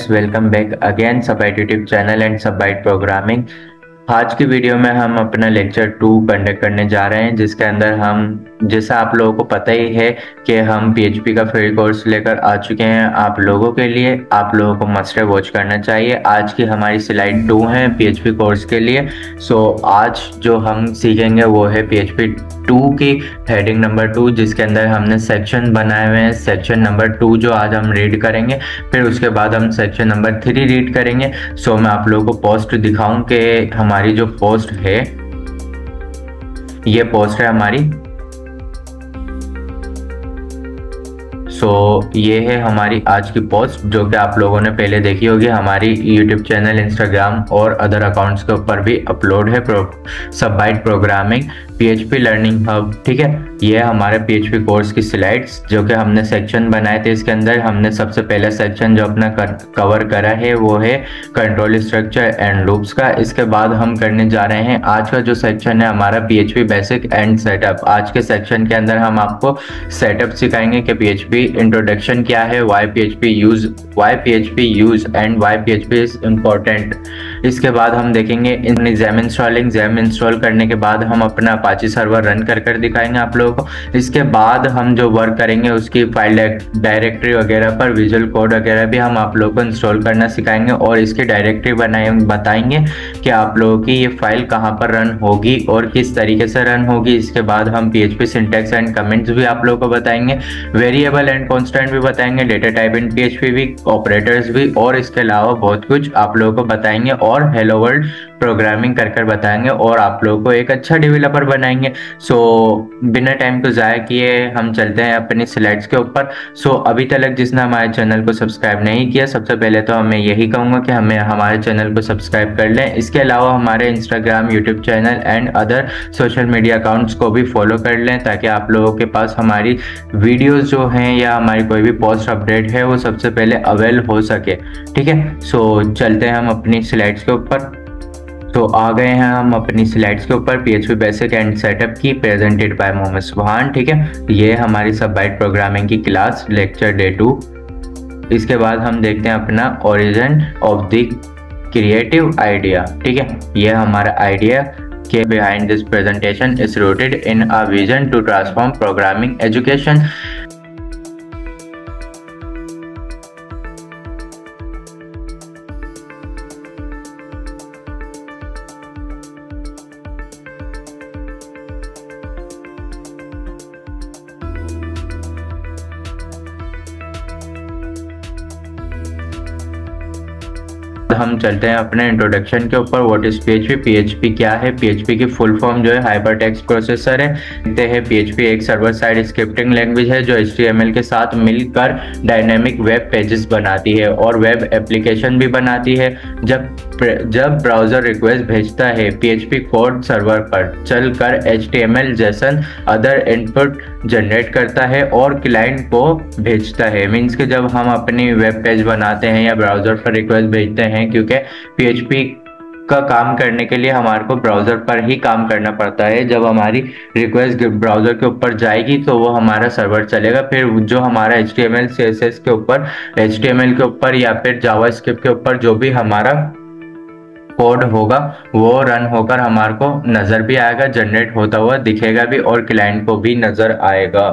Guys, welcome back again Subbyte YouTube channel and Subbyte programming. आज की video में हम अपना लेक्चर 2 कंडक्ट करने जा रहे हैं, जिसके अंदर हम, जैसा आप लोगों को पता ही है कि हम PHP का फ्री कोर्स लेकर आ चुके हैं आप लोगों के लिए। आप लोगों को मस्ट वॉच करना चाहिए। आज की हमारी स्लाइड 2 है PHP कोर्स के लिए। सो आज जो हम सीखेंगे वो है PHP 2 की हेडिंग नंबर 2, जिसके अंदर हमने सेक्शन बनाए हुए हैं। सेक्शन नंबर 2 जो आज हम रीड करेंगे, फिर उसके बाद हम सेक्शन नंबर 3 रीड करेंगे। सो मैं आप लोगों को पोस्ट दिखाऊं कि हमारी जो पोस्ट है, ये पोस्ट है हमारी। ये है हमारी आज की पोस्ट, जो कि आप लोगों ने पहले देखी होगी। हमारी यूट्यूब चैनल, इंस्टाग्राम और अदर अकाउंट्स के ऊपर भी अपलोड है। सबबाइट प्रोग्रामिंग PHP लर्निंग हब, ठीक है। ये हमारे PHP कोर्स की स्लाइड्स, जो कि हमने सेक्शन बनाए थे। इसके अंदर हमने सबसे पहला सेक्शन जो अपना कवर करा है वो है कंट्रोल स्ट्रक्चर एंड लूप्स का। इसके बाद हम करने जा रहे हैं आज का जो सेक्शन है हमारा PHP बेसिक एंड सेटअप। आज के सेक्शन के अंदर हम आपको सेटअप सिखाएंगे कि PHP इंट्रोडक्शन क्या है, why PHP use and why PHP is important. इसके बाद हम देखेंगे ज़ैम इंस्टॉलिंग। ज़ैम इंस्टॉल करने के बाद हम अपना अपाची सर्वर रन कर दिखाएंगे आप लोगों को। इसके बाद हम जो वर्क करेंगे उसकी फाइल डायरेक्टरी वगैरह पर विजुअल कोड वगैरह भी हम आप लोगों को इंस्टॉल करना सिखाएंगे और इसकी डायरेक्टरी बताएंगे कि आप लोगों की ये फाइल कहाँ पर रन होगी और किस तरीके से रन होगी। इसके बाद हम PHP सिंटैक्स एंड कमेंट्स भी आप लोगों को बताएंगे, वेरिएबल एंड कांस्टेंट भी बताएंगे, डेटा टाइप इन PHP भी, ऑपरेटर्स भी, और इसके अलावा बहुत कुछ आप लोगों को बताएंगे और हेलो वर्ल्ड प्रोग्रामिंग कर बताएंगे और आप लोगों को एक अच्छा डेवलपर बनाएंगे। बिना टाइम को ज़ाया किए हम चलते हैं अपनी स्लाइड्स के ऊपर। अभी तक जिसने हमारे चैनल को सब्सक्राइब नहीं किया, सबसे पहले तो मैं यही कहूँगा कि हमारे चैनल को सब्सक्राइब कर लें। इसके अलावा हमारे Instagram, YouTube channel and other social media accounts को भी फॉलो कर लें, ताकि आप लोगों के पास हमारी वीडियोज़ जो हैं या हमारी कोई भी पोस्ट अपडेट है वो सबसे पहले अवेल हो सके, ठीक है। चलते हैं हम अपनी स्लाइड्स के ऊपर। आ गए हैं हम अपनी स्लाइड्स के ऊपर। PHP बेसिक एंड सेटअप की, प्रेजेंटेड बाय मोहम्मद सुभान, ठीक है। ये हमारी सबबाइट प्रोग्रामिंग की क्लास लेक्चर डे 2। इसके बाद हम देखते हैं अपना origin of the creative idea, ठीक है। ये हमारा आइडिया के behind this presentation is rooted in a vision to transform programming education. हम चलते हैं अपने इंट्रोडक्शन के ऊपर। व्हाट इज PHP क्या है। PHP की फुल फॉर्म जो है हाइपर टेक्स्ट प्रोसेसर है। देखते हैं PHP एक सर्वर साइड स्क्रिप्टिंग लैंग्वेज है जो HTML के साथ मिलकर डायनेमिक वेब पेजेस बनाती है और वेब एप्लीकेशन भी बनाती है। जब ब्राउजर रिक्वेस्ट भेजता है, PHP कोड सर्वर पर चलकर HTML जैसन अदर इनपुट जनरेट करता है और क्लाइंट को भेजता है। मीन्स कि जब हम अपनी वेब पेज बनाते हैं या ब्राउजर पर रिक्वेस्ट भेजते हैं, क्योंकि PHP का काम करने के लिए हमारे को ब्राउजर पर ही काम करना पड़ता है। जब हमारी रिक्वेस्ट ब्राउजर के ऊपर जाएगी तो वो हमारा सर्वर चलेगा। फिर जो हमारा HTML CSS के ऊपर, HTML के ऊपर या फिर जावास्क्रिप्ट के ऊपर जो भी हमारा कोड होगा वो रन होकर हमारे को नजर भी आएगा, जनरेट होता हुआ दिखेगा भी और क्लाइंट को भी नजर आएगा।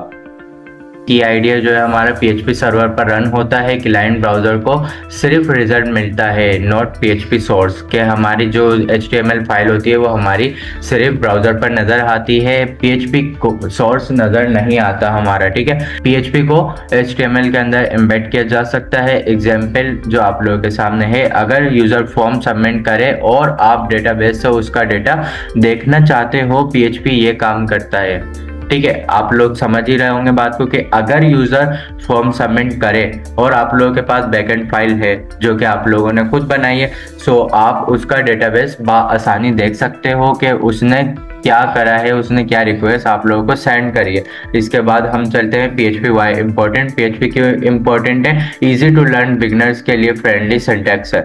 की आइडिया जो है हमारा PHP सर्वर पर रन होता है। क्लाइंट ब्राउजर को सिर्फ रिजल्ट मिलता है, नॉट PHP सोर्स, के हमारी जो HTML फाइल होती है वो हमारी सिर्फ ब्राउजर पर नजर आती है। PHP को सोर्स नजर नहीं आता हमारा, ठीक है। PHP को HTML के अंदर एम्बेड किया जा सकता है। एग्जाम्पल जो आप लोगों के सामने है, अगर यूजर फॉर्म सबमिट करे और आप डेटाबेस से उसका डेटा देखना चाहते हो, PHP ये काम करता है, ठीक है। आप लोग समझ ही रहे होंगे बात को कि अगर यूजर फॉर्म सबमिट करे और आप लोगों के पास बैकएंड फाइल है जो कि आप लोगों ने खुद बनाई है, आप उसका डेटाबेस आसानी देख सकते हो कि उसने क्या करा है, उसने क्या रिक्वेस्ट आप लोगों को सेंड करी है। इसके बाद हम चलते हैं PHP वाई इम्पोर्टेंट। PHP क्यों इम्पोर्टेंट है? इजी टू लर्न, बिगनर्स के लिए फ्रेंडली सिंटैक्स है।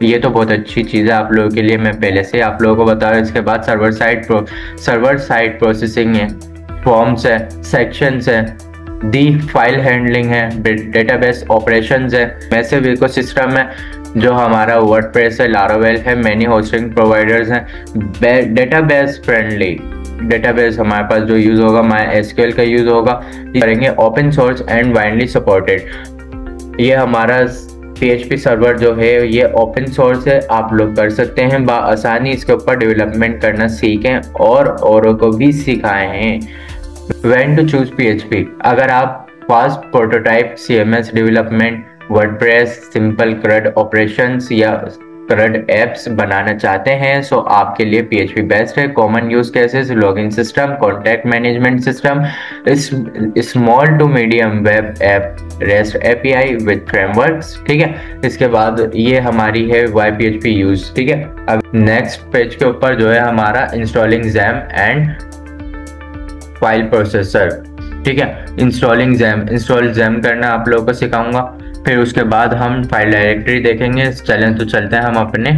ये तो बहुत अच्छी चीज़ है आप लोगों के लिए, मैं पहले से आप लोगों को बता रहा हूँ। इसके बाद सर्वर साइड प्रोसेसिंग है, फॉर्म्स है, सेक्शंस है, दी फाइल हैंडलिंग है, डेटाबेस ऑपरेशंस है, मैसिव इकोसिस्टम है जो हमारा वर्डप्रेस है, लारावेल है, मैनी होस्टिंग प्रोवाइडर्स हैं, डेटाबेस फ्रेंडली डेटाबेस हमारे पास जो यूज होगा MySQL का यूज होगा, करेंगे open source and widely supported. ये हमारा PHP सर्वर जो है ये ओपन सोर्स है, आप लोग कर सकते हैं आसानी इसके ऊपर डेवलपमेंट करना सीखें और औरों को भी सिखाएं हैं। व्हेन टू चूज PHP, अगर आप fast prototype CMS development, WordPress, simple CRUD operations या CRUD एप्स बनाना चाहते हैं सो आपके लिए PHP बेस्ट है। Common use cases, login system, contact management system, small to medium web app, REST API with frameworks, ठीक है। इसके बाद ये हमारी है वाई PHP यूज, ठीक है। अब नेक्स्ट पेज के ऊपर जो है हमारा installing XAMPP and file processor, ठीक है। इंस्टॉल XAMPP करना आप लोगों को सिखाऊंगा, फिर उसके बाद हम फाइल डायरेक्टरी देखेंगे। चलें तो चलते हैं हम अपने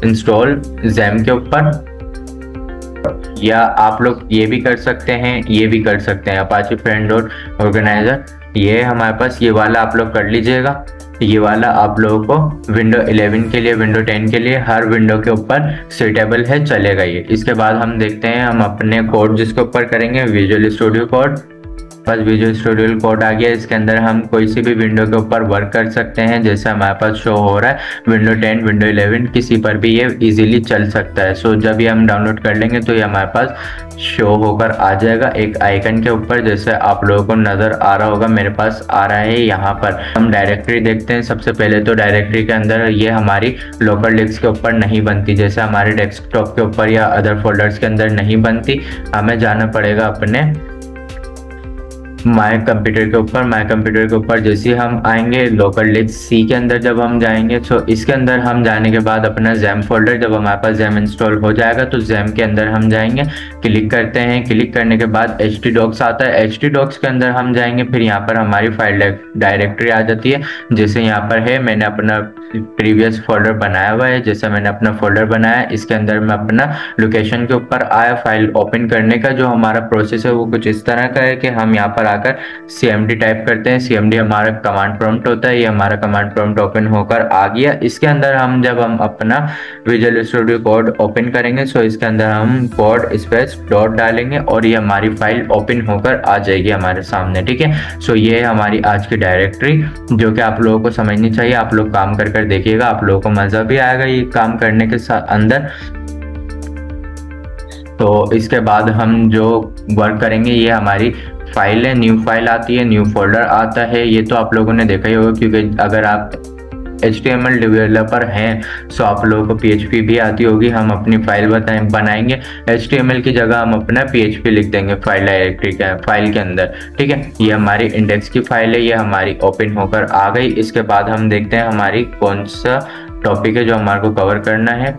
इंस्टॉल XAMPP के ऊपर, या आप लोग ये भी कर सकते हैं, ये भी कर सकते हैं Apache Frame.Organizer। ये हमारे पास ये वाला आप लोग कर लीजिएगा। ये वाला आप लोगों को विंडो 11 के लिए, विंडो 10 के लिए, हर विंडो के ऊपर सुटेबल है, चलेगा ये। इसके बाद हम देखते हैं हम अपने कोड जिसके ऊपर करेंगे विजुअल स्टूडियो कोड। बस विजुअल स्टूडियो कोड आ गया। इसके अंदर हम कोई सी भी विंडो के ऊपर वर्क कर सकते हैं, जैसे हमारे पास शो हो रहा है विंडो 10, विंडो 11, किसी पर भी ये इजीली चल सकता है। सो जब ये हम डाउनलोड कर लेंगे तो ये हमारे पास शो होकर आ जाएगा एक आइकन के ऊपर, जैसे आप लोगों को नजर आ रहा होगा, मेरे पास आ रहा है। यहाँ पर हम डायरेक्टरी देखते हैं। सबसे पहले तो डायरेक्टरी के अंदर ये हमारी लोकल डिस्क के ऊपर नहीं बनती, जैसे हमारे डेस्कटॉप के ऊपर या अदर फोल्डर्स के अंदर नहीं बनती। हमें जाना पड़ेगा अपने माय कंप्यूटर के ऊपर जैसे हम आएंगे लोकल डिस्क C के अंदर जब हम जाएंगे, तो इसके अंदर हम जाने के बाद अपना XAMPP फोल्डर, जब हमारे पास XAMPP इंस्टॉल हो जाएगा तो XAMPP के अंदर हम जाएंगे, क्लिक करते हैं। क्लिक करने के बाद htdocs आता है, htdocs के अंदर हम जाएंगे, फिर यहाँ पर हमारी फाइल डायरेक्टरी आ जाती है। जैसे यहाँ पर है, मैंने अपना प्रीवियस फोल्डर बनाया हुआ है, जैसे मैंने अपना फोल्डर बनाया, इसके अंदर मैं अपना लोकेशन के ऊपर आया। फाइल ओपन करने का जो हमारा प्रोसेस है वो कुछ इस तरह का है कि हम यहाँ पर आकर CMD टाइप करते हैं। CMD हमारा कमांड प्रॉम्प्ट होता है। ये हमारा कमांड प्रॉम्प्ट ओपन होकर आ गया। इसके अंदर हम जब हम अपना विजुअल स्टूडियो कोड ओपन करेंगे, सो इसके अंदर हम कोड स्पेस डॉट डालेंगे और ये हमारी फाइल ओपन होकर आ जाएगी हमारे सामने, ठीक है। सो ये हमारी आज की डायरेक्टरी जो कि आप लोगों को समझनी चाहिए। आप लोग काम कर देखिएगा, आप लोगों को मजा भी आएगा ये काम करने के साथ अंदर। तो इसके बाद हम जो वर्क करेंगे, ये हमारी फाइल है, न्यू फाइल आती है, न्यू फोल्डर आता है। ये तो आप लोगों ने देखा ही होगा, क्योंकि अगर आप HTML डेवलपर हैं तो आप लोगों को PHP भी आती होगी। हम अपनी फाइल बनाएंगे, HTML की जगह हम अपना PHP लिख देंगे फाइल डायरेक्टरी का फाइल के अंदर, ठीक है। ये हमारी इंडेक्स की फाइल है, ये हमारी ओपन होकर आ गई। इसके बाद हम देखते हैं हमारी कौन सा टॉपिक है जो हमारे को कवर करना है।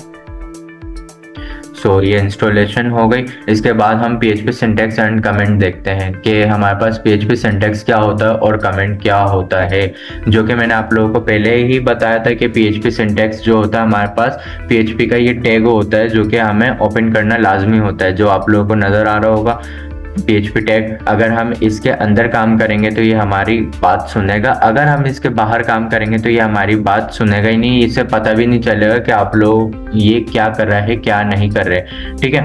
सो ये इंस्टॉलेशन हो गई। इसके बाद हम PHP सिंटैक्स एंड कमेंट देखते हैं कि हमारे पास PHP सिंटैक्स क्या होता है और कमेंट क्या होता है, जो कि मैंने आप लोगों को पहले ही बताया था कि PHP सिंटैक्स जो होता है हमारे पास PHP का ये टैग होता है जो कि हमें ओपन करना लाजमी होता है, जो आप लोगों को नज़र आ रहा होगा PHP टैग। अगर हम इसके अंदर काम करेंगे तो ये हमारी बात सुनेगा, अगर हम इसके बाहर काम करेंगे तो ये हमारी बात सुनेगा ही नहीं। इससे पता भी नहीं चलेगा कि आप लोग ये क्या कर रहे हैं क्या नहीं कर रहे, ठीक है।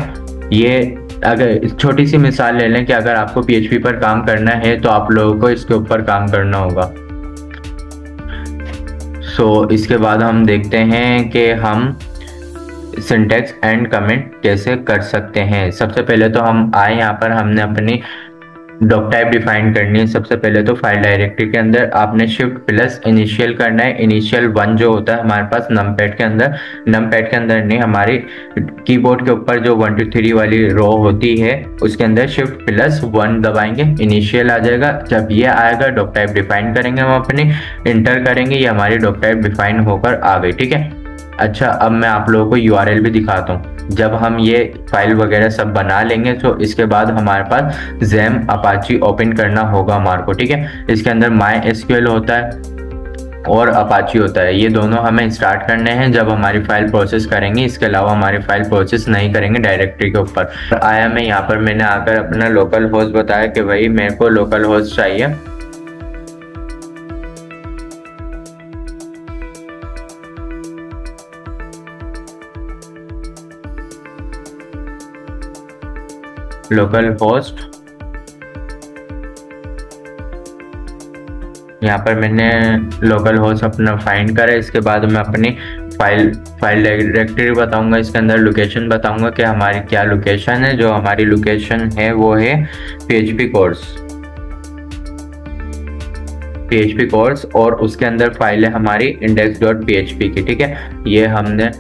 ये अगर छोटी सी मिसाल ले लें कि अगर आपको PHP पर काम करना है तो आप लोगों को इसके ऊपर काम करना होगा। सो इसके बाद हम देखते हैं कि हम सिंटैक्स एंड कमेंट कैसे कर सकते हैं। सबसे पहले तो हम आए, यहाँ पर हमने अपनी डॉक टाइप डिफाइन करनी है। सबसे पहले तो फाइल डायरेक्टरी के अंदर आपने शिफ्ट प्लस इनिशियल करना है। इनिशियल 1 जो होता है हमारे पास नमपैड के अंदर नहीं, हमारी कीबोर्ड के ऊपर जो 1 2 3 वाली रो होती है उसके अंदर शिफ्ट प्लस 1 दबाएंगे, इनिशियल आ जाएगा। जब ये आएगा डॉक टाइप डिफाइन करेंगे, हम अपनी इंटर करेंगे, ये हमारी डॉक टाइप डिफाइन होकर आ गई, ठीक है। अच्छा, अब मैं आप लोगों को URL भी दिखाता हूँ। जब हम ये फाइल वगैरह सब बना लेंगे तो इसके बाद हमारे पास XAMPP Apache ओपन करना होगा हमारे को, ठीक है। इसके अंदर MySQL होता है, और अपाची होता है। ये दोनों हमें स्टार्ट करने हैं जब हमारी फाइल प्रोसेस करेंगे, इसके अलावा हमारी फाइल प्रोसेस नहीं करेंगे डायरेक्टरी के ऊपर। आया मैं यहाँ पर, मैंने आकर अपना लोकल होस्ट बताया कि भाई मेरे को लोकल होस्ट चाहिए। लोकल होस्ट, यहाँ पर मैंने लोकल होस्ट अपना फाइंड करा। इसके बाद मैं अपनी फाइल डायरेक्टरी बताऊंगा, इसके अंदर लोकेशन बताऊंगा कि हमारी क्या लोकेशन है। जो हमारी लोकेशन है वो है PHP कोर्स और उसके अंदर फाइल है हमारी index.php की। ठीक है, ये हमने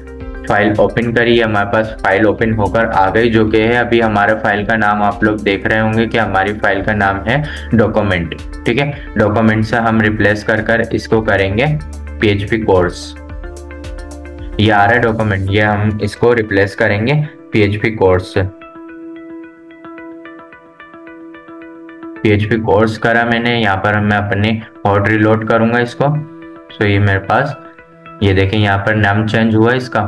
फाइल ओपन करी है, हमारे पास फाइल ओपन होकर आ गई, जो कि है अभी हमारे फाइल का नाम आप लोग देख रहे होंगे कि हमारी फाइल का नाम है डॉक्यूमेंट। ठीक है, डॉक्यूमेंट से हम रिप्लेस कर इसको करेंगे PHP कोर्स। ये आ रहा है डॉक्यूमेंट, ये हम इसको रिप्लेस करेंगे PHP कोर्स से। PHP कोर्स करा मैंने, यहाँ पर मैं अपने हॉट रिलोड करूंगा इसको। सो ये मेरे पास, ये देखें यहाँ पर नाम चेंज हुआ इसका,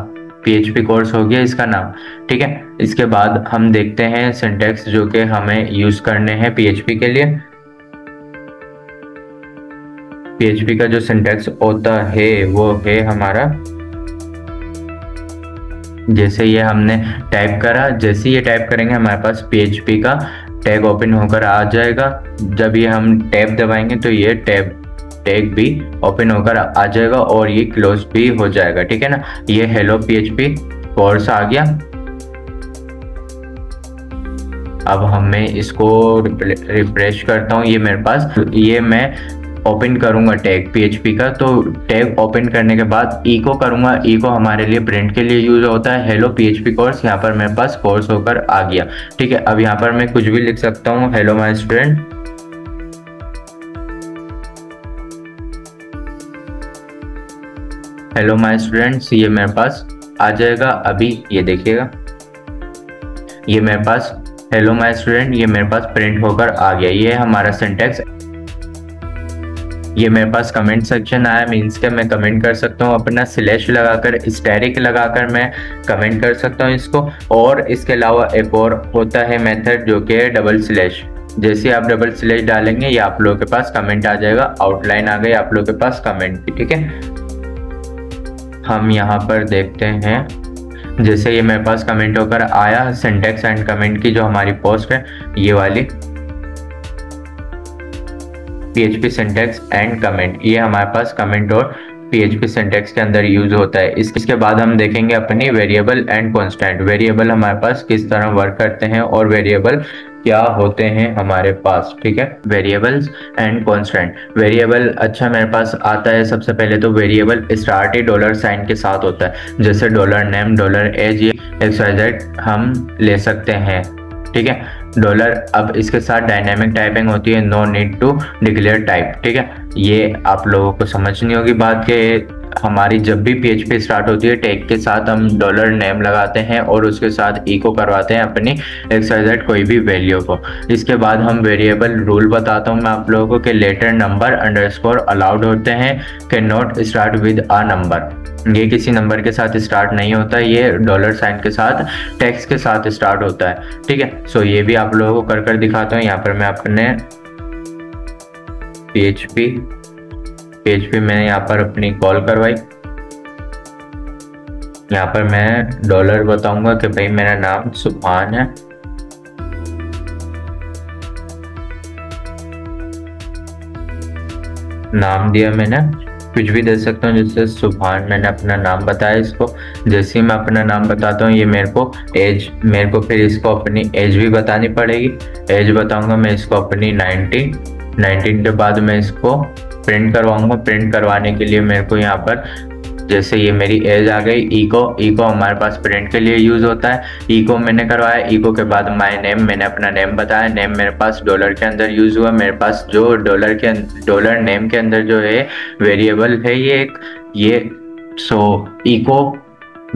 PHP कोर्स हो गया इसका नाम। ठीक है, इसके बाद हम देखते हैं सिंटैक्स जो कि हमें यूज करने हैं PHP के लिए। PHP का जो सिंटैक्स होता है वो है हमारा, जैसे ये हमने टाइप करा, जैसे ये टाइप करेंगे हमारे पास PHP का टैग ओपन होकर आ जाएगा। जब ये हम टैब दबाएंगे तो ये टैग भी ओपन होकर आ जाएगा और ये क्लोज भी हो जाएगा। ठीक है ना, ये हेलो PHP कोर्स आ गया। अब हमें इसको रिफ्रेश करता हूँ, ये मेरे पास, ये मैं ओपन करूंगा टैग PHP का। तो टैग ओपन करने के बाद इको करूंगा, इको हमारे लिए प्रिंट के लिए यूज होता है। हेलो PHP कोर्स, यहाँ पर मेरे पास कोर्स होकर आ गया। ठीक है, अब यहाँ पर मैं कुछ भी लिख सकता हूँ, hello my student. Hello my students, ये मेरे पास आ जाएगा। अभी ये देखिएगा, ये मेरे पास हेलो माय स्टूडेंट, ये मेरे पास प्रिंट होकर आ गया। ये हमारा सिंटैक्स। ये मेरे पास कमेंट सेक्शन आया, मीन्स के मैं कमेंट कर सकता हूँ अपना स्लैश लगाकर, स्टैरिक लगाकर मैं कमेंट कर सकता हूँ इसको। और इसके अलावा एक और होता है मेथड जो कि डबल स्लैश। जैसे आप डबल स्लैश डालेंगे ये आप लोगों के पास कमेंट आ जाएगा, आउटलाइन आ गई आप लोगों के पास कमेंट की। ठीक है, हम यहाँ पर देखते हैं, जैसे ये मेरे पास कमेंट होकर आया, सिंटैक्स एंड कमेंट की जो हमारी पोस्ट है ये वाली, PHP सिंटैक्स एंड कमेंट, ये हमारे पास कमेंट और PHP सिंटैक्स के अंदर यूज होता है। इसके बाद हम देखेंगे अपनी वेरिएबल एंड कांस्टेंट। वेरिएबल हमारे पास किस तरह वर्क करते हैं और वेरिएबल क्या होते हैं हमारे पास। ठीक है, वेरिएबल्स एंड कांस्टेंट। वेरिएबल अच्छा मेरे पास आता है, सबसे पहले तो वेरिएबल स्टार्ट ही $साइन के साथ होता है, जैसे $नेम, $एज, ये XYZ हम ले सकते हैं। ठीक है, डॉलर, अब इसके साथ डायनेमिक टाइपिंग होती है, no need to declare type. ठीक है, ये आप लोगों को समझनी होगी बात के हमारी जब भी PHP स्टार्ट होती है टैग के साथ हम $नेम लगाते हैं और उसके साथ इको करवाते हैं अपनी XYZ कोई भी वैल्यू को। इसके बाद हम वेरिएबल रूल बताता हूँ मैं आप लोगों को कि लेटर, नंबर, अंडरस्कोर अलाउड होते हैं, can not start with a number. ये किसी नंबर के साथ स्टार्ट नहीं होता, ये $साइन के साथ, टेक्स्ट के साथ स्टार्ट होता है। ठीक है, सो ये भी आप लोगों को कर दिखाता हूँ। यहाँ पर मैं अपने PHP मैंने यहाँ पर अपनी कॉल करवाई। यहाँ पर मैं डॉलर बताऊंगा कि भाई मेरा नाम सुभान है। नाम दिया मैंने, कुछ भी दे सकता हूँ, जैसे सुभान मैंने अपना नाम बताया इसको। जैसे ही मैं अपना नाम बताता हूँ ये मेरे को एज, मेरे को फिर इसको अपनी एज भी बतानी पड़ेगी। एज बताऊंगा मैं इसको अपनी 19 के बाद मैं इसको प्रिंट करवाऊंगा। प्रिंट करवाने के लिए मेरे को यहाँ पर, जैसे ये मेरी एज आ गई, इको हमारे पास प्रिंट के लिए यूज होता है। इको मैंने करवाया, इको के बाद माय नेम, मैंने अपना नेम बताया। नेम मेरे पास डॉलर के अंदर यूज हुआ। मेरे पास जो डॉलर नेम के अंदर जो है वेरिएबल है ये सो इको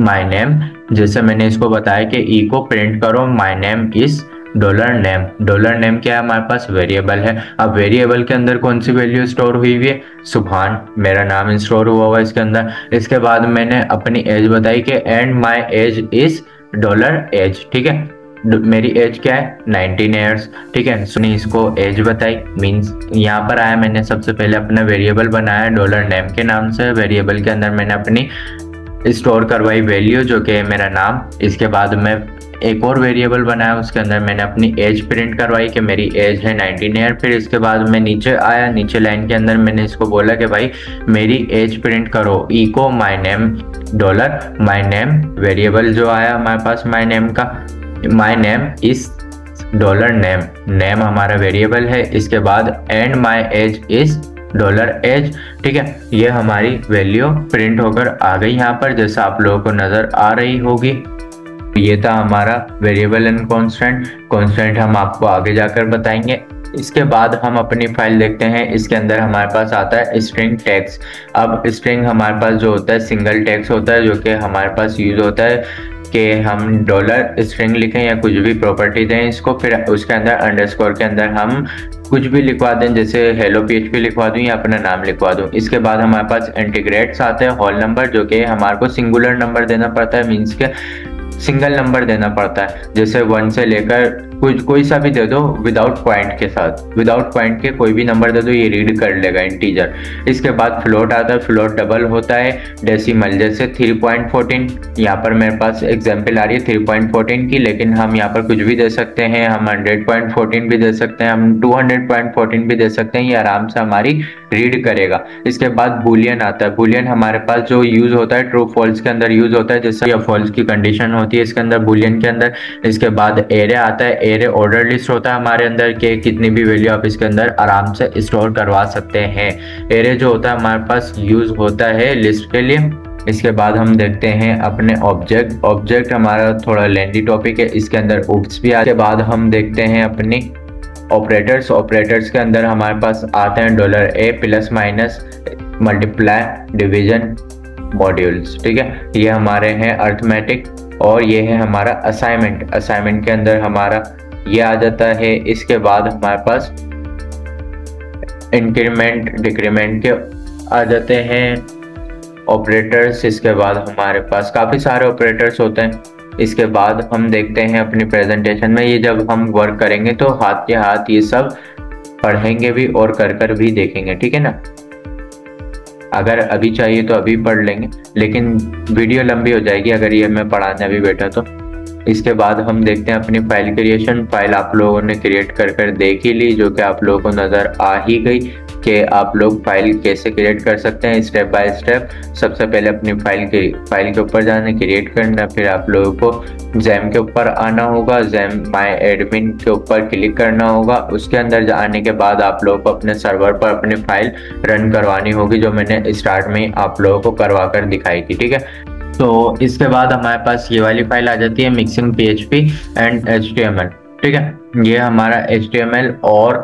माय नेम, जैसे मैंने इसको बताया कि इको प्रिंट करो my name is dollar name क्या है हमारे पास, वेरिएबल है। अब वेरिएबल के अंदर कौन सी वैल्यू स्टोर हुई हुई है, सुभान मेरा नाम स्टोर हुआ हुआ इसके अंदर। इसके बाद मैंने अपनी एज बताई कि and my age is dollar age, ठीक है, मेरी एज क्या है 19 ईयर्स, ठीक है। सुनी इसको एज बताई, मींस यहाँ पर आया मैंने सबसे पहले अपना वेरिएबल बनाया डॉलर नेम के नाम से। वेरिएबल के अंदर मैंने अपनी स्टोर करवाई वैल्यू जो कि मेरा नाम। इसके बाद मैं एक और वेरिएबल बनाया, उसके अंदर मैंने अपनी एज प्रिंट करवाई कि मेरी एज है 19 ईयर। फिर इसके बाद मैं नीचे आया, नीचे लाइन के अंदर मैंने इसको बोला कि भाई मेरी एज प्रिंट करो, echo my name dollar my name, variable जो आया हमारे पास माई नेम का, my name is dollar name, name हमारा वेरिएबल है। इसके बाद and my age is dollar age, ठीक है। ये हमारी वैल्यू प्रिंट होकर आ गई यहाँ पर, जैसा आप लोगों को नजर आ रही होगी। ये था हमारा वेरिएबल एंड कॉन्स्टेंट हम आपको आगे जाकर बताएंगे। इसके बाद हम अपनी फाइल देखते हैं। इसके अंदर हमारे पास आता है स्ट्रिंग टैग्स। अब स्ट्रिंग हमारे पास जो होता है सिंगल टैग्स होता है, जो कि हमारे पास यूज होता है कि हम डॉलर स्ट्रिंग लिखें या कुछ भी प्रॉपर्टी दें इसको, फिर उसके अंदर अंडरस्कोर के अंदर हम कुछ भी लिखवा दें, जैसे हेलो PHP लिखवा दूं या अपना नाम लिखवा दूं। इसके बाद हमारे पास इंटीग्रेट्स आते हैं, होल नंबर, जो कि हमारे को सिंगुलर नंबर देना पड़ता है, मीन्स के सिंगल नंबर देना पड़ता है, जैसे 1 से लेकर कोई सा भी दे दो विदाउट पॉइंट के साथ, विदाउट पॉइंट के कोई भी नंबर दे दो, ये रीड कर लेगा इंटीजर। इसके बाद फ्लोट आता है, फ्लोट डबल होता है, डेसिमल जैसे 3.14, यहाँ पर मेरे पास एग्जांपल आ रही है 3.14 की, लेकिन हम यहाँ पर कुछ भी दे सकते हैं, हम 100.14 भी दे सकते हैं, हम 200.14 भी दे सकते हैं, ये आराम से हमारी रीड करेगा। इसके बाद बूलियन आता है, बूलियन हमारे पास जो यूज होता है ट्रू फॉल्स के अंदर यूज होता है, जैसे फॉल्स की कंडीशन होती है इसके अंदर बूलियन के अंदर। इसके बाद एरे आता है, एरे ऑर्डर लिस्ट होता है हमारे अंदर के कितनी भी वैल्यू आप इसके अंदर आराम से स्टोर करवा सकते हैं। एरे जो होता है हमारे पास यूज होता है लिस्ट के लिए। इसके बाद हम देखते हैं अपने ऑब्जेक्ट हमारा थोड़ा लेंथी टॉपिक है, इसके अंदर उप्स भी आते। बाद हम देखते हैं अपनी ऑपरेटर्स के अंदर हमारे पास आते हैं $A plus minus multiply division modules, ठीक है, ये हमारे हैं अर्थमेटिक। और ये है हमारा असाइनमेंट के अंदर हमारा ये आ जाता है। इसके बाद हमारे पास इंक्रीमेंट डिक्रीमेंट के आ जाते हैं ऑपरेटर्स। इसके बाद हमारे पास काफ़ी सारे ऑपरेटर्स होते हैं। इसके बाद हम देखते हैं अपनी प्रेजेंटेशन में, ये जब हम वर्क करेंगे तो हाथ के हाथ ये सब पढ़ेंगे भी और कर भी देखेंगे, ठीक है ना। अगर अभी चाहिए तो अभी पढ़ लेंगे, लेकिन वीडियो लंबी हो जाएगी अगर ये मैं पढ़ाने अभी बैठा तो। इसके बाद हम देखते हैं अपनी फाइल क्रिएशन। फाइल आप लोगों ने क्रिएट कर देख ही ली, जो कि आप लोगों को नज़र आ ही गई कि आप लोग फाइल कैसे क्रिएट कर सकते हैं स्टेप बाय स्टेप। सबसे पहले अपनी फाइल के ऊपर जाना, क्रिएट करना, फिर आप लोगों को जैम के ऊपर आना होगा, जैम माई एडमिन के ऊपर क्लिक करना होगा। उसके अंदर आने के बाद आप लोगों को अपने सर्वर पर अपनी फाइल रन करवानी होगी, जो मैंने स्टार्ट में आप लोगों को करवा कर दिखाई थी, ठीक है। तो इसके बाद हमारे पास ये वाली फाइल आ जाती है मिक्सिंग PHP एंड HTML, ठीक है। ये हमारा HTML और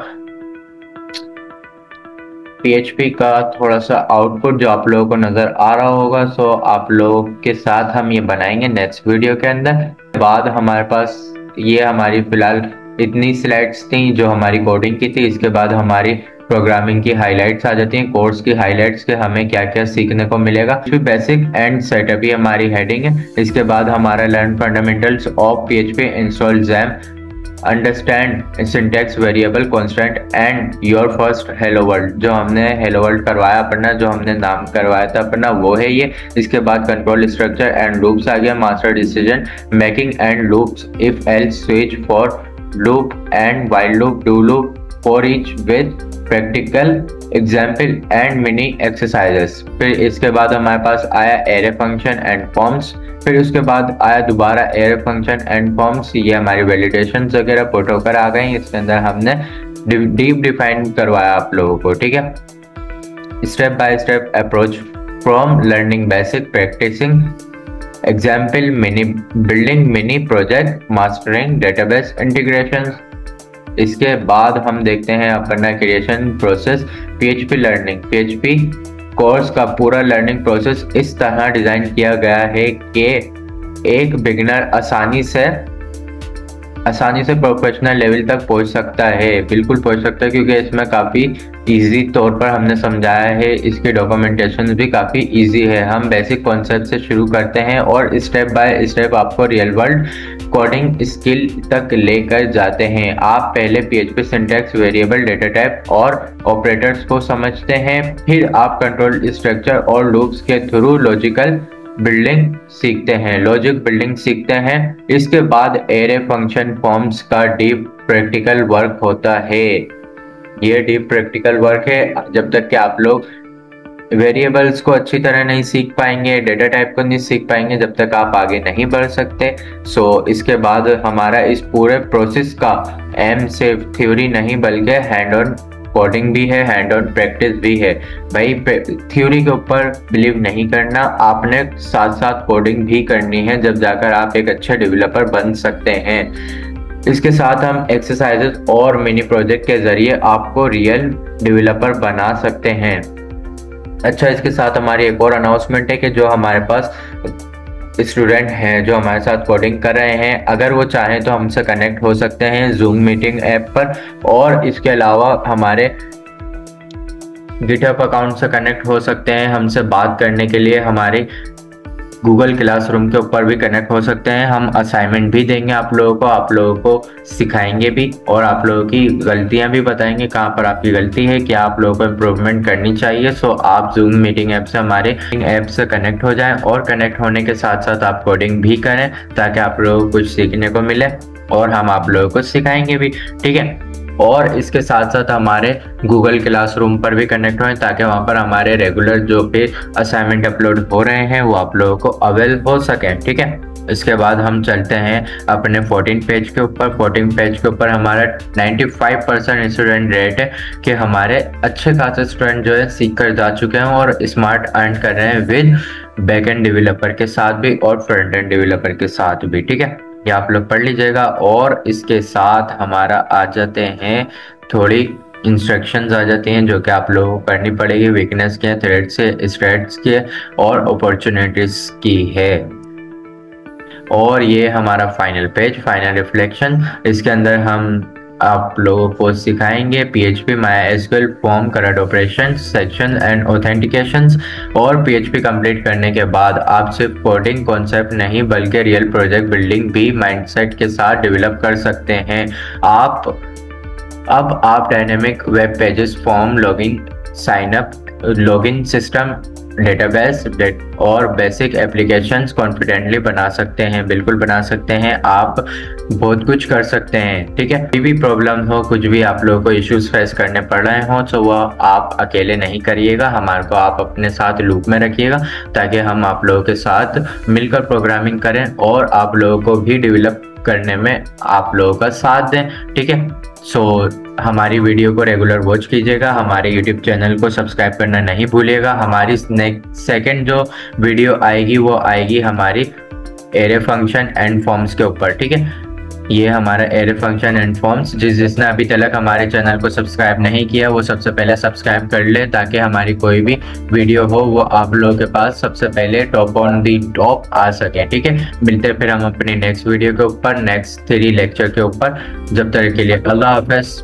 PHP का थोड़ा सा आउटपुट जो आप लोगों को नजर आ रहा होगा, सो आप लोगों के साथ हम ये बनाएंगे नेक्स्ट वीडियो के अंदर। बाद हमारे पास ये हमारी फिलहाल इतनी स्लाइड्स थी जो हमारी कोडिंग की थी। इसके बाद हमारी प्रोग्रामिंग की हाइलाइट्स आ जाती हैं, कोर्स की हाइलाइट्स के हमें क्या क्या सीखने को मिलेगा। फिर बेसिक एंड सेटअप ही हमारी हेडिंग है। इसके बाद हमारा learn fundamentals of PHP, install jam, understand syntax, variable, constant and your first hello world, जो हमने हेलो वर्ल्ड करवाया अपना, जो हमने नाम करवाया था अपना, वो है ये। इसके बाद कंट्रोल स्ट्रक्चर एंड लूप्स आ गया, master decision making and loops, if else switch, for loop and while loop, do loop, for each with practical example and mini exercises. फिर इसके बाद हमारे पास आया एरे फंक्शन एंड फॉर्म्स। फिर उसके बाद आया दोबारा एरे फंक्शन एंड फॉर्म्स। ये हमारी वैलिडेशन वगैरह पुट होकर आ गई। इसके अंदर हमने डीप डिफाइन करवाया आप लोगों को, ठीक है। Step by step approach from learning basic, practising example, mini building mini project, mastering database integration. इसके बाद हम देखते हैं अपना creation process, PHP learning. PHP course का पूरा लर्निंग प्रोसेस इस तरह डिजाइन किया गया है कि एक बिगिनर आसानी से आसानी से प्रोफेशनल लेवल तक पहुंच सकता है, बिल्कुल पहुंच सकता है, क्योंकि इसमें काफ़ी इजी तौर पर हमने समझाया है। इसकी डॉक्यूमेंटेशन भी काफ़ी इजी है। हम बेसिक कॉन्सेप्ट से शुरू करते हैं और स्टेप बाय स्टेप आपको रियल वर्ल्ड कोडिंग स्किल तक लेकर जाते हैं। आप पहले PHP syntax, variable, data type और ऑपरेटर्स को समझते हैं, फिर आप कंट्रोल स्ट्रक्चर और लूप्स के थ्रू लॉजिकल बिल्डिंग सीखते हैं। इसके बाद एरे, फंक्शन, फॉर्म्स का डीप प्रैक्टिकल वर्क होता है। ये डीप प्रैक्टिकल वर्क है। जब तक कि आप लोग वेरिएबल्स को अच्छी तरह नहीं सीख पाएंगे, डेटा टाइप को नहीं सीख पाएंगे, जब तक आप आगे नहीं बढ़ सकते। इसके बाद हमारा इस पूरे प्रोसेस का एम सिर्फ थ्योरी नहीं बल्कि हैंड ऑन कोडिंग भी है, हैंड ऑन प्रैक्टिस भी है। भाई थ्योरी के ऊपर बिलीव नहीं करना, आपने साथ साथ कोडिंग भी करनी है, जब जाकर आप एक अच्छे डेवलपर बन सकते हैं। इसके साथ हम एक्सरसाइजेस और मिनी प्रोजेक्ट के जरिए आपको रियल डेवलपर बना सकते हैं। अच्छा, इसके साथ हमारी एक और अनाउंसमेंट है कि जो हमारे पास स्टूडेंट हैं जो हमारे साथ कोडिंग कर रहे हैं, अगर वो चाहें तो हमसे कनेक्ट हो सकते हैं जूम मीटिंग ऐप पर, और इसके अलावा हमारे गिटहब अकाउंट से कनेक्ट हो सकते हैं। हमसे बात करने के लिए हमारे गूगल क्लासरूम के ऊपर भी कनेक्ट हो सकते हैं। हम असाइनमेंट भी देंगे आप लोगों को सिखाएंगे भी, और आप लोगों की गलतियां भी बताएंगे, कहाँ पर आपकी गलती है, क्या आप लोगों को इम्प्रूवमेंट करनी चाहिए। आप जूम मीटिंग ऐप से हमारे ऐप से कनेक्ट हो जाएं, और कनेक्ट होने के साथ साथ आप कोडिंग भी करें, ताकि आप लोगों को कुछ सीखने को मिले और हम आप लोगों को सिखाएंगे भी, ठीक है। और इसके साथ साथ हमारे गूगल क्लासरूम पर भी कनेक्ट हों, ताकि वहाँ पर हमारे रेगुलर जो भी असाइनमेंट अपलोड हो रहे हैं वो आप लोगों को अवेल हो सके, ठीक है। इसके बाद हम चलते हैं अपने 14 पेज के ऊपर। 14 पेज के ऊपर हमारा 95% स्टूडेंट रेट है कि हमारे अच्छे खासे स्टूडेंट जो है सीख कर जा चुके हैं और स्मार्ट अर्न कर रहे हैं विद बैक एंड डेवलपर के साथ भी और फ्रंट एंड डेवलपर के साथ भी, ठीक है। ये आप लोग पढ़ लीजिएगा। और इसके साथ हमारा आ जाते हैं थोड़ी इंस्ट्रक्शंस आ जाती हैं जो कि आप लोगों को करनी पड़ेगी, वीकनेस के, थ्रेड्स के और अपॉर्चुनिटीज की है। और ये हमारा फाइनल पेज, फाइनल रिफ्लेक्शन। इसके अंदर हम आप लोगों को सिखाएंगे PHP, MySQL, form, current operation, section and authentications. और PHP कंप्लीट करने के बाद आप सिर्फ कोडिंग कॉन्सेप्ट नहीं बल्कि रियल प्रोजेक्ट बिल्डिंग भी माइंडसेट के साथ डेवलप कर सकते हैं। अब आप dynamic web pages, form, login system, database और बेसिक एप्लीकेशंस कॉन्फिडेंटली बना सकते हैं, बिल्कुल बना सकते हैं। आप बहुत कुछ कर सकते हैं, ठीक है। कोई भी प्रॉब्लम हो, कुछ भी आप लोगों को इश्यूज फेस करने पड़ रहे हो, तो वह आप अकेले नहीं करिएगा, हमारे को आप अपने साथ लूप में रखिएगा, ताकि हम आप लोगों के साथ मिलकर प्रोग्रामिंग करें और आप लोगों को भी डेवलप करने में आप लोगों का साथ दें, ठीक है। हमारी वीडियो को रेगुलर वॉच कीजिएगा, हमारे YouTube चैनल को सब्सक्राइब करना नहीं भूलिएगा। हमारी सेकंड जो वीडियो आएगी वो आएगी हमारी एरे फंक्शन एंड फॉर्म्स के ऊपर, ठीक है। ये हमारा एरे फंक्शन एंड फॉर्म्स, जिसने अभी तक हमारे चैनल को सब्सक्राइब नहीं किया वो सबसे पहले सब्सक्राइब कर ले, ताकि हमारी कोई भी वीडियो हो वो आप लोगों के पास सबसे पहले टॉप ऑन दी टॉप आ सके, ठीक है। मिलते हैं फिर हम अपनी नेक्स्ट वीडियो के ऊपर, नेक्स्ट 3 लेक्चर के ऊपर। जब तक के लिए अल्लाह हाफ़िज़।